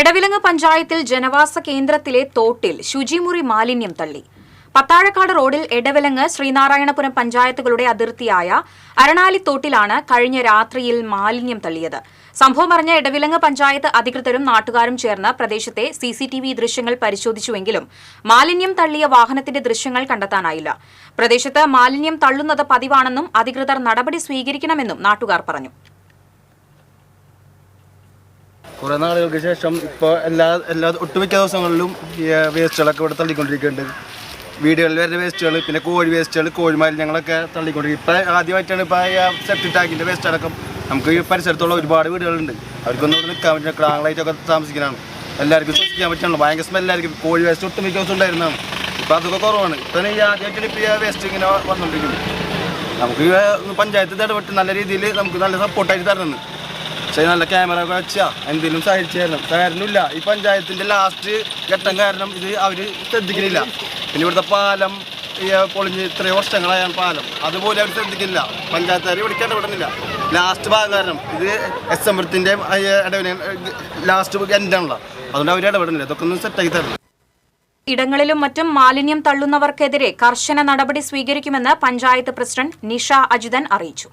എടവിലങ്ങ് പഞ്ചായത്തിൽ ജനവാസ കേന്ദ്രത്തിലെ തോട്ടിൽ ശുചിമുറി മാലിന്യം തള്ളി. പത്താഴക്കാട് റോഡിൽ എടവിലങ്ങ് ശ്രീനാരായണപുരം പഞ്ചായത്തുകളുടെ അതിർത്തിയായ അരണാലിത്തോട്ടിലാണ് കഴിഞ്ഞ രാത്രിയിൽ മാലിന്യം തള്ളിയത്. സംഭവം അറിഞ്ഞ എടവിലങ്ങ് പഞ്ചായത്ത് അധികൃതരും നാട്ടുകാരും ചേർന്ന് പ്രദേശത്തെ CCTV ദൃശ്യങ്ങൾ പരിശോധിച്ചുവെങ്കിലും മാലിന്യം തള്ളിയ വാഹനത്തിന്റെ ദൃശ്യങ്ങൾ കണ്ടെത്താനായില്ല. പ്രദേശത്ത് മാലിന്യം തള്ളുന്നത് പതിവാണെന്നും അധികൃതർ നടപടി സ്വീകരിക്കണമെന്നും നാട്ടുകാർ പറഞ്ഞു. കുറേ നാളുകൾക്ക് ശേഷം ഇപ്പോൾ എല്ലാ ഒട്ടുമിക്ക ദിവസങ്ങളിലും വേസ്റ്റുകളൊക്കെ ഇവിടെ തള്ളിക്കൊണ്ടിരിക്കുന്നുണ്ട്. വീടുകളിൽ വരുന്ന വേസ്റ്റുകൾ, പിന്നെ കോഴി വേസ്റ്റുകൾ, കോഴിമാലിന്യങ്ങളൊക്കെ തള്ളിക്കൊണ്ടിരിക്കും. ഇപ്പോൾ ആദ്യമായിട്ടാണ് ഇപ്പോൾ സെപ്റ്റിക് ടാങ്കിൻ്റെ വേസ്റ്റടക്കം നമുക്ക് ഈ പരിസരത്തുള്ള ഒരുപാട് വീടുകളുണ്ട്. അവർക്കൊന്നും ഇവിടെ നിൽക്കാൻ പറ്റില്ല. ക്ലാങ്ങളായിട്ടൊക്കെ താമസിക്കുന്നതാണ്. എല്ലാവർക്കും ശ്വസിക്കാൻ പറ്റുള്ളൂ. ഭയങ്കര സ്മെല്ലായിരിക്കും. കോഴി വേസ്റ്റ് ഒട്ടുമിക്ക ദിവസം ഉണ്ടായിരുന്നതാണ്. ഇപ്പോൾ അതൊക്കെ കുറവാണ്. ഇപ്പം ഈ ആദ്യമായിട്ടാണ് ഇപ്പോൾ ഈ വേസ്റ്റ് ഇങ്ങനെ വന്നുകൊണ്ടിരിക്കുന്നത്. നമുക്ക് പഞ്ചായത്ത് ഇടപെട്ട് നല്ല രീതിയിൽ നമുക്ക് നല്ല സപ്പോർട്ടായിട്ട് തരണം. പക്ഷേ നല്ല ക്യാമറ ഒക്കെ വെച്ചാൽ എന്തെങ്കിലും സഹായിച്ചു തരണം. തരുന്നില്ല. ഈ പഞ്ചായത്തിൻ്റെ ലാസ്റ്റ് ഘട്ടം കാരണം ഇത് അവർ ശ്രദ്ധിക്കുന്നില്ല. പിന്നെ ഇവിടുത്തെ പാലം പൊളിഞ്ഞ് ഇത്രയും വർഷങ്ങളായാണ് പാലം, അതുപോലെ അവർ ശ്രദ്ധിക്കില്ല. പഞ്ചായത്തുകാർ ഇവിടെ ഇടപെടുന്നില്ല. ലാസ്റ്റ് ഭാഗം കാരണം ഇത് എസ്എംബരത്തിൻ്റെ ഇടവിന് ലാസ്റ്റ് എൻഡാണല്ലോ, അതുകൊണ്ട് അവർ ഇടപെടുന്നില്ല. ഇതൊക്കെ ഒന്ന് സെറ്റാക്കി തരണം. ഇടങ്ങളിലും മറ്റും മാലിന്യം തള്ളുന്നവർക്കെതിരെ കർശന നടപടി സ്വീകരിക്കുമെന്ന് പഞ്ചായത്ത് പ്രസിഡന്റ് നിഷ അജിതൻ അറിയിച്ചു.